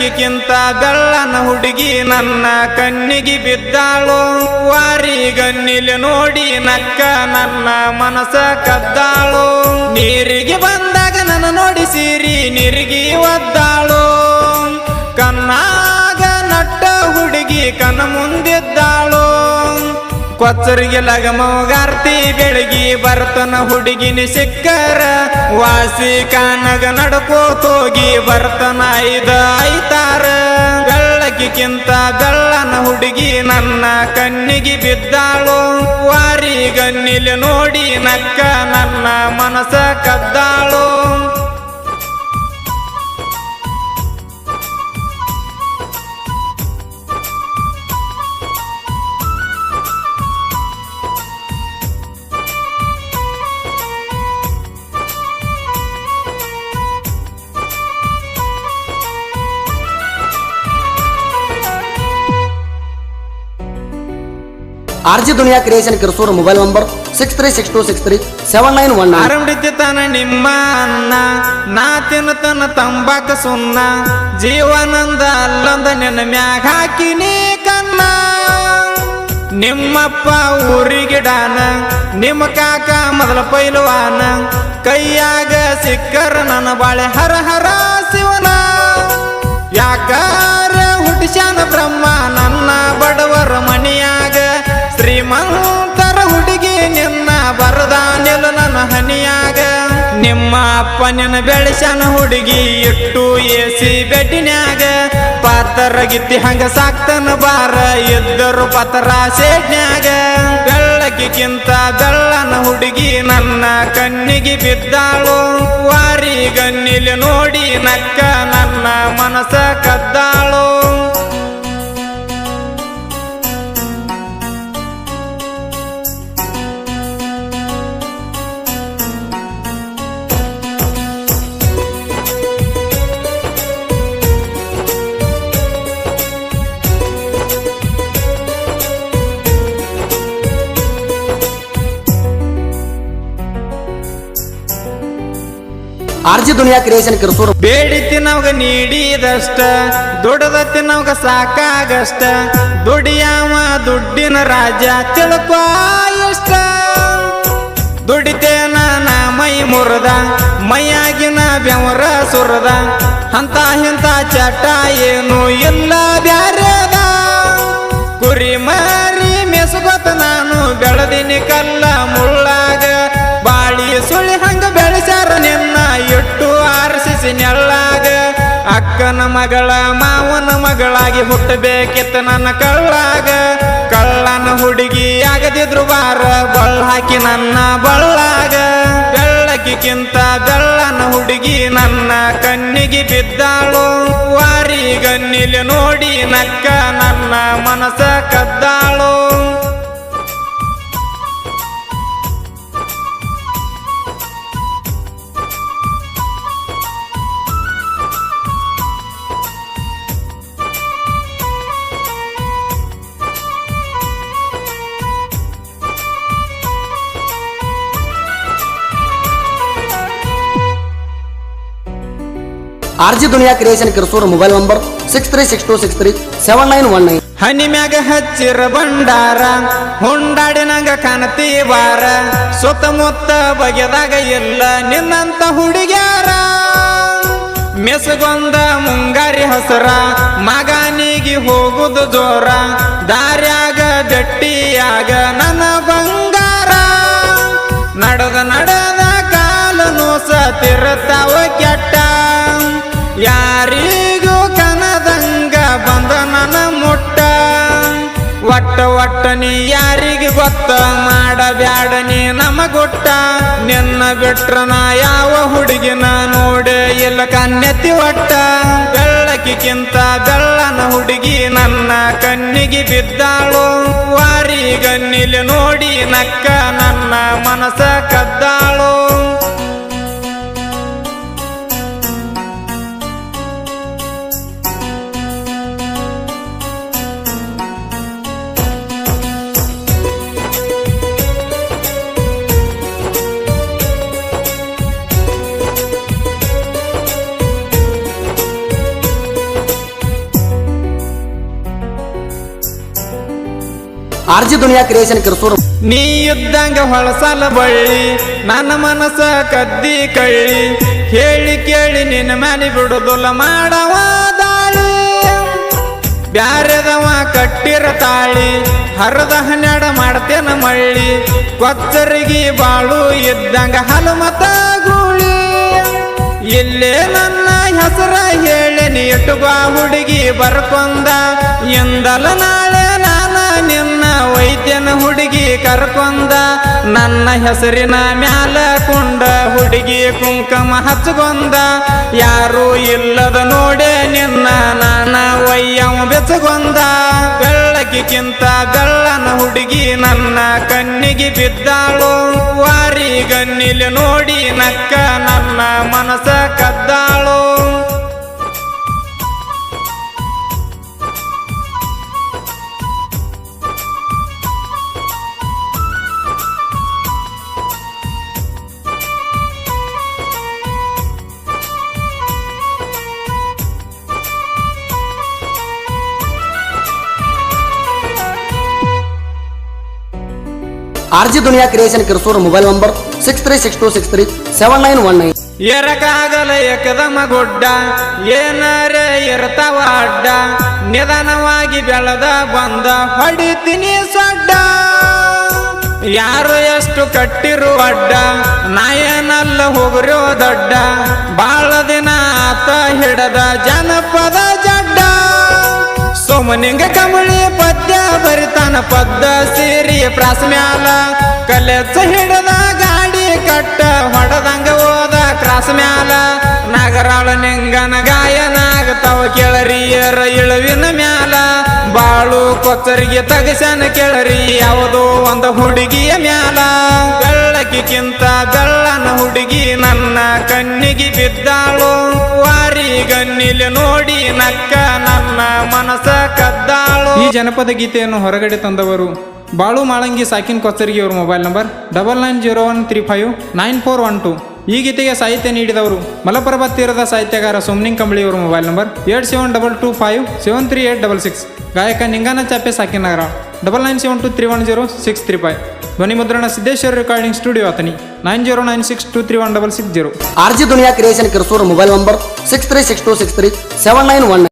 ಬೆಳ್ಳಕ್ಕಿಂತ ಬೆಳ್ಳನ ಹುಡುಗಿ ನನ್ನ ಕಣ್ಣಿಗೆ ಬಿದ್ದಾಳು. ವಾರಿಗನ್ನಿಲೆ ನೋಡಿ ನಕ್ಕ ನನ್ನ ಮನಸ ಕದ್ದಾಳು. ನೀರಿಗೆ ಬಂದಾಗ ನನ್ನ ನೋಡಿ ಸೀರಿ ನೀರಿಗೆ ಒದ್ದಾಳು. ಕಣ್ಣಾಗ ನಟ್ಟ ಹುಡುಗಿ ಕಣ್ಣ ಮುಂದಿದ್ದಾಳು. ಕೊಚ್ಚರಿಗೆ ಲಗಮಗಾರ್ತಿ ಬೆಳಗಿ ಬರ್ತನ ಹುಡುಗಿನಿ ಸಿಕ್ಕರ. ವಾಸಿ ಕಾನಗ ನಡ್ಕೋತೋಗಿ ಬರ್ತನ ಐತಾರ. ಬೆಳ್ಳಕ್ಕಿಂತ ಬೆಳ್ಳನ ಹುಡುಗಿ ನನ್ನ ಕಣ್ಣಿಗೆ ಬಿದ್ದಾಳು. ವಾರಿಗನ್ನಿಲೆ ನೋಡಿ ನಕ್ಕ ನನ್ನ ಮನಸ ಕದ್ದಾಳು. RG दुनिया क्रिएशन किरसूर मोबाइल नंबर 6362637919. ಆರಂಭಿತಾನ ನಿಮ್ಮ ಅನ್ನ ನಾ ತಿನ್ನತನ ತಂಬಾಕ ಸುನ್ನ. ಜೀವನಂದ ಅಲ್ಲೊಂದ ನಿನ್ನ ಮ್ಯಾಗ ಹಾಕಿನಿ ಕನ್ನ. ನಿಮ್ಮಪ್ಪ ಊರಿಗಿಡಾನ ನಿಮ್ಮ ಕಾಕ ಮೊದಲ ಪೈಲವಾನ. ಕೈಯಾಗ ಸಿಕ್ಕರ ನನ್ನ ಬಾಳೆ ಹರ ಹರ ಶಿವನ. ಯಾಕಾರ ಹುಟ್ಟಿಸ್ಯಾನ ಬ್ರಹ್ಮ ನನ್ನ ಬಡವರ ಮನಿಯಾಗ. ಶ್ರೀಮಂತರ ಹುಡುಗಿ ನಿನ್ನ ಬರದಾನಿಲ್ಲ ನನ್ನ ಹನಿಯಾಗ. ನಿಮ್ಮ ಅಪ್ಪ ನಿನ್ನ ಬೆಳೆಸ್ಯಾನ ಹುಡುಗಿ ಇಟ್ಟು ಎಸಿ ಬೆಡ್ಡಿನ್ಯಾಗ. ಪಾತರ ಗಿತ್ತಿ ಹಂಗ ಸಾಕ್ತನ ಬಾರ ಎದ್ದರು ಪತರ ಸೇಡ್ನ್ಯಾಗ. ಬೆಳ್ಳಕ್ಕಿಂತ ಬೆಳ್ಳನ ಹುಡುಗಿ ನನ್ನ ಕಣ್ಣಿಗೆ ಬಿದ್ದಾಳು. ವಾರಿಗನ್ನಿಲೆ ನೋಡಿ ನಕ್ಕ ನನ್ನ ಮನಸ ಕದ್ದಾಳು. RG दुनिया क्रिएशन किरसूर. ಬೇಡಿತಿ ನವ್ಗ ನೀಡಿದಷ್ಟ ದುಡದತಿ ನವ್ಗ ಸಾಕಾಗಷ್ಟ. ದುಡಿಯಾವ ದುಡ್ಡಿನ ರಾಜ ತಿಳ್ಕೊ ಇಷ್ಟ. ದುಡಿತೇನ ನಾ ಮೈ ಮುರದ ಮೈಯಾಗಿನ ಬೆವರ ಸುರದ. ಅಂತ ಇಂತ ಚಟ ಏನು ಇಲ್ಲ ಬ್ಯಾರದ. ಕುರಿ ಮಾರಿ ಮೆಸಗೊತ್ತ ನಾನು ಬೆಳದಿನಿ ಕಲ್ಲ ಮುಳ್ಳಾಗ. ಬಾಳಿ ಸುಳಿ ಹಂಗ ಬೆಳೆಸ್ಯಾರ ನಿನ್ನ ಇಟ್ಟು ಆರಿಸಿ ನೆಳ್ಳಾಗ. ಅಕ್ಕನ ಮಗಳ ಮಾವನ ಮಗಳಾಗಿ ಹುಟ್ಟಬೇಕಿತ್ತು ನನ್ನ ಕಳ್ಳಾಗ. ಕಳ್ಳನ ಹುಡುಗಿ ಆಗದಿದ್ರು ಬಾರ ಬಳ್ಳ ಹಾಕಿ ನನ್ನ ಬಳ್ಳಾಗ. ಬೆಳ್ಳಕ್ಕಿಂತ ಬೆಳ್ಳನ ಹುಡುಗಿ ನನ್ನ ಕಣ್ಣಿಗೆ ಬಿದ್ದಾಳು. ವಾರಿಗನ್ನಿಲೆ ನೋಡಿ ನಕ್ಕ ನನ್ನ ಮನಸ ಕದ್ದಾಳು. RG दुनिया क्रिएशन किरसूर मोबाइल नंबर 6362637919. ಹನಿ ಮ್ಯಾಗ ಹಚ್ಚಿರ ಬಂಡಾರ ಹೊಂಡಾಡಿನಂಗ ಕಾಣತಿ ಬಾರ. ಸುತ್ತಮುತ್ತ ಬಗೆದಾಗ ಎಲ್ಲ ನಿನ್ನಂತ ಹುಡುಗ್ಯಾರ. ಮೆಸಗೊಂದ ಮುಂಗಾರಿ ಹಸರ ಮಗನಿಗೆ ಹೋಗುದು ಜೋರ. ದಾರ್ಯಾಗ ಗಟ್ಟಿಯಾಗ ನನ್ನ ಬಂಗಾರ. ನಡೆದ ಕಾಲ ನೋಸ ತಿರುತ್ತಾವ ಕೆಟ್ಟ. ಯಾರಿಗೂ ಕನದಂಗ ಬಂದ ನನ್ನ ಮುಟ್ಟ. ಒಟ್ಟ ನೀ ಯಾರಿಗೆ ಗೊತ್ತ ಮಾಡಬ್ಯಾಡ ನೀ ನಮಗೊಟ್ಟ. ನಿನ್ನ ಬಿಟ್ರ ನಾ ಯಾವ ಹುಡುಗಿನ ನೋಡೆ ಇಲ್ಲ ಕನ್ನೆತ್ತಿ ಒಟ್ಟ. ಬೆಳ್ಳಕ್ಕಿಂತ ಬೆಳ್ಳನ ಹುಡುಗಿ ನನ್ನ ಕಣ್ಣಿಗೆ ಬಿದ್ದಾಳು. ವಾರಿಗನ್ನಿಲೆ ನೋಡಿ ನಕ್ಕ ನನ್ನ ಮನಸ ಕದ್ದಾಳು. RJ Duniya creation ಕಿರ್ಸೂರು. ನೀ ಇದ್ದಂಗ ಹೊಳಸಲ ಬಳ್ಳಿ ನನ್ನ ಮನಸ್ಸ ಕದ್ದಿ ಕಳ್ಳಿ ಹೇಳಿ ಕೇಳಿ ನಿನ್ನ ಮ್ಯಾಲಿ ಬಿಡುದಿಲ್ಲ ಮಾಡವ ದಾಳಿ ಬ್ಯಾರೆದವ ಕಟ್ಟಿರ ತಾಳಿ ಹರದ ಹನ್ನೆರಡ ಮಾಡ್ತೇನ ಮಳ್ಳಿ ಕೊಚ್ಚರಿಗೆ ಬಾಳು ಇದ್ದಂಗ ಹಲಮತ ಗೂಳಿ ಇಲ್ಲೇ ನನ್ನ ಹೆಸರ ಹೇಳಿ ನೀ ಇಟ್ಟುಬಾ ಹುಡುಗಿ ಬರ್ಕೊಂದ ಎಂದಲ ನಾಳೆ ನಾನ ನಿನ್ನ ವೈದ್ಯನ ಹುಡುಗಿ ಕರ್ಕೊಂದ ನನ್ನ ಹೆಸರಿನ ಮ್ಯಾಲ ಕುಂಡ ಹುಡುಗಿ ಕುಂಕುಮ ಹಚ್ಚಗೊಂದ ಯಾರು ಇಲ್ಲದ ನೋಡೆ ನಿನ್ನ ನಾನ ವಯ್ಯವ ಬೆಚ್ಚಗೊಂದ ಬೆಳ್ಳಕ್ಕಿಂತ ಬೆಳ್ಳನ ಹುಡುಗಿ ನನ್ನ ಕಣ್ಣಿಗೆ ಬಿದ್ದಾಳು ವಾರಿ ಗಣ್ಣಿಲಿ ನೋಡಿ ನಕ್ಕ ನನ್ನ ಮನಸ ಕದ್ದಾಳು RJ Duniya creation Kirsur. Mobile number 6362637919. ಎರಕಾಗಲ ಏಕದಮ ಗುಡ್ಡ ಏನರೇ ಇರ್ತಾವ ಅಡ್ಡ ನಿಧಾನವಾಗಿ ಬೆಳೆದ ಬಂದ ಹೊಡಿತೀನಿ ಸೊಡ್ಡ ಯಾರು ಎಷ್ಟು ಕಟ್ಟಿರು ಅಡ್ಡ ನಾಯನಲ್ಲ ಹೋಗ್ರೋ ದೊಡ್ಡ ಬಾಳ ದಿನ ಆತ ಹಿಡದ ಜನಪದ ಜಡ್ಡ ಸೋಮನಿಂಗ ಕಮಳಿ ಪದ್ಯ ಬರಿತಾನ ಪದ್ದ ಸೀರಿ ಪ್ರಾಸ್ಮ್ಯಾಲ ಕಲೆಚ್ಚ ಹಿಡದ ಗಾಡಿ ಕಟ್ಟ ಹೊಡದಂಗ ಹೋದ ಕ್ರಾಸ್ ಮ್ಯಾಲ ನಗರಾಳ ನಿಂಗನ ಗಾಯನ ಆಗತಾವ ಕೆಳರಿಯರ ಇಳುವಿನ ಮ್ಯಾಲ ಬಾಳು ಕೊಚ್ಚರಿಗೆ ತಗಸನ ಕೆಳರಿ ಯಾವುದೋ ಒಂದು ಹುಡುಗಿಯ ಮ್ಯಾಲ ಬೆಳ್ಳಕ್ಕಿಂತ ಬೆಳ್ಳನ ಹುಡುಗಿ ನನ್ನ ಕಣ್ಣಿಗೆ ಬಿದ್ದಾಳು ವಾರಿ ಗಣ್ಣಿಲಿ ನೋಡಿ ನಕ್ಕ ನನ್ನ ಮನಸ ಕದ್ದಾಳು. ಈ ಜನಪದ ಗೀತೆಯನ್ನು ಹೊರಗಡೆ ತಂದವರು ಬಾಳು ಮಾಳಂಗಿ ಸಾಕಿನ್ ಕೊಚ್ಚರಿಗೆ ಅವರ ಮೊಬೈಲ್ ನಂಬರ್ 9901359412. ಈ ಗೀತೆಗೆ ಸಾಹಿತ್ಯ ನೀಡಿದವರು ಮಲಪ್ರಭಾ ತೀರದ ಸಾಹಿತ್ಯಗಾರ ಸೋಮನಿಂಗ್ ಕಂಬಳಿ ಅವರ ಮೊಬೈಲ್ ನಂಬರ್ 8722573866. ಗಾಯಕ ನಿಂಗಾನ ಚಾಪೆ ಸಾಕಿನ್ ನಗರ 9972310635. ಧ್ವನಿ ಮುದ್ರಣ Siddeshwara recording studio Athani 9096231660. RJ Duniya creation Kirsur. Mobile number 6362637919.